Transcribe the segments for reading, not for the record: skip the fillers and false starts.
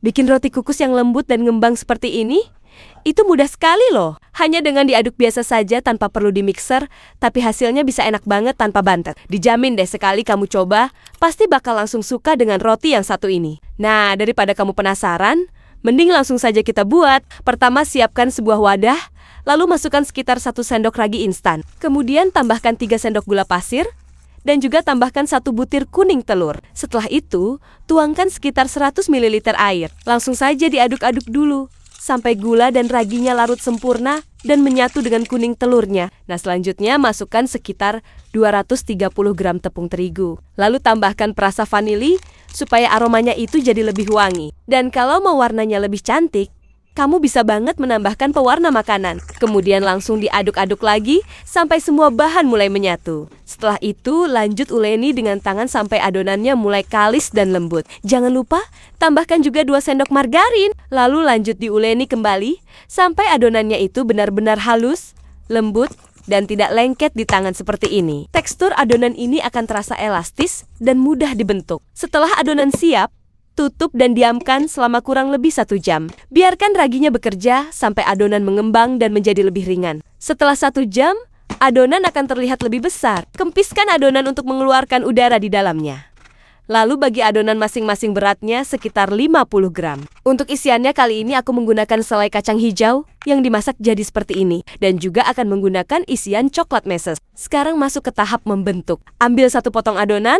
Bikin roti kukus yang lembut dan ngembang seperti ini? Itu mudah sekali loh. Hanya dengan diaduk biasa saja tanpa perlu dimixer, tapi hasilnya bisa enak banget tanpa bantet. Dijamin deh sekali kamu coba, pasti bakal langsung suka dengan roti yang satu ini. Nah, daripada kamu penasaran, mending langsung saja kita buat. Pertama, siapkan sebuah wadah, lalu masukkan sekitar 1 sendok ragi instan. Kemudian tambahkan 3 sendok gula pasir, dan juga tambahkan 1 butir kuning telur. Setelah itu, tuangkan sekitar 100 ml air. Langsung saja diaduk-aduk dulu, sampai gula dan raginya larut sempurna dan menyatu dengan kuning telurnya. Nah, selanjutnya masukkan sekitar 230 gram tepung terigu. Lalu tambahkan perasa vanili supaya aromanya itu jadi lebih wangi. Dan kalau mau warnanya lebih cantik, kamu bisa banget menambahkan pewarna makanan. Kemudian langsung diaduk-aduk lagi sampai semua bahan mulai menyatu. Setelah itu, lanjut uleni dengan tangan sampai adonannya mulai kalis dan lembut. Jangan lupa, tambahkan juga 2 sendok margarin. Lalu lanjut diuleni kembali sampai adonannya itu benar-benar halus, lembut, dan tidak lengket di tangan seperti ini. Tekstur adonan ini akan terasa elastis dan mudah dibentuk. Setelah adonan siap, tutup dan diamkan selama kurang lebih 1 jam. Biarkan raginya bekerja sampai adonan mengembang dan menjadi lebih ringan. Setelah 1 jam, adonan akan terlihat lebih besar. Kempiskan adonan untuk mengeluarkan udara di dalamnya. Lalu bagi adonan masing-masing beratnya sekitar 50 gram. Untuk isiannya kali ini aku menggunakan selai kacang hijau yang dimasak jadi seperti ini. Dan juga akan menggunakan isian coklat meses. Sekarang masuk ke tahap membentuk. Ambil 1 potong adonan,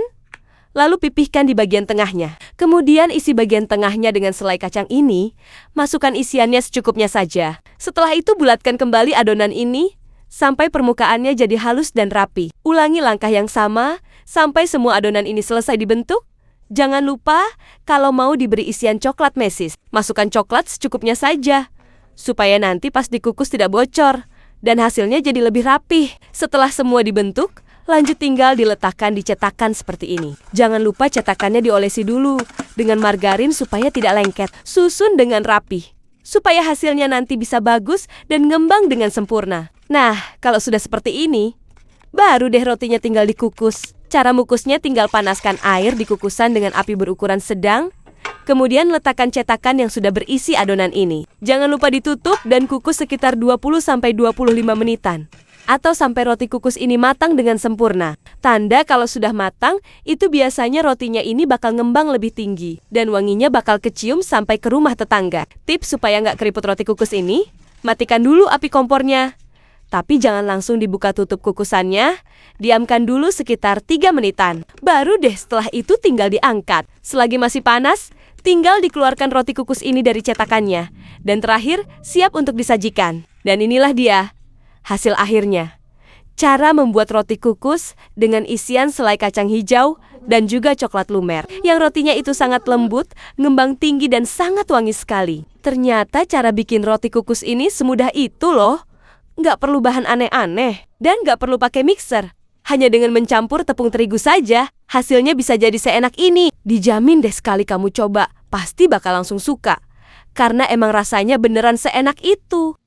lalu pipihkan di bagian tengahnya. Kemudian isi bagian tengahnya dengan selai kacang ini, masukkan isiannya secukupnya saja. Setelah itu bulatkan kembali adonan ini, sampai permukaannya jadi halus dan rapi. Ulangi langkah yang sama, sampai semua adonan ini selesai dibentuk. Jangan lupa, kalau mau diberi isian coklat mesis, masukkan coklat secukupnya saja, supaya nanti pas dikukus tidak bocor, dan hasilnya jadi lebih rapi. Setelah semua dibentuk, lanjut tinggal diletakkan di cetakan seperti ini. Jangan lupa cetakannya diolesi dulu dengan margarin supaya tidak lengket. Susun dengan rapi, supaya hasilnya nanti bisa bagus dan ngembang dengan sempurna. Nah, kalau sudah seperti ini, baru deh rotinya tinggal dikukus. Cara mengukusnya tinggal panaskan air di kukusan dengan api berukuran sedang. Kemudian letakkan cetakan yang sudah berisi adonan ini. Jangan lupa ditutup dan kukus sekitar 20-25 menitan. Atau sampai roti kukus ini matang dengan sempurna. Tanda kalau sudah matang, itu biasanya rotinya ini bakal ngembang lebih tinggi. Dan wanginya bakal kecium sampai ke rumah tetangga. Tips supaya nggak keriput roti kukus ini, matikan dulu api kompornya. Tapi jangan langsung dibuka tutup kukusannya, diamkan dulu sekitar 3 menitan. Baru deh setelah itu tinggal diangkat. Selagi masih panas, tinggal dikeluarkan roti kukus ini dari cetakannya. Dan terakhir, siap untuk disajikan. Dan inilah dia hasil akhirnya. Cara membuat roti kukus dengan isian selai kacang hijau dan juga coklat lumer. Yang rotinya itu sangat lembut, ngembang tinggi dan sangat wangi sekali. Ternyata cara bikin roti kukus ini semudah itu loh. Nggak perlu bahan aneh-aneh dan nggak perlu pakai mixer. Hanya dengan mencampur tepung terigu saja, hasilnya bisa jadi seenak ini. Dijamin deh sekali kamu coba, pasti bakal langsung suka. Karena emang rasanya beneran seenak itu.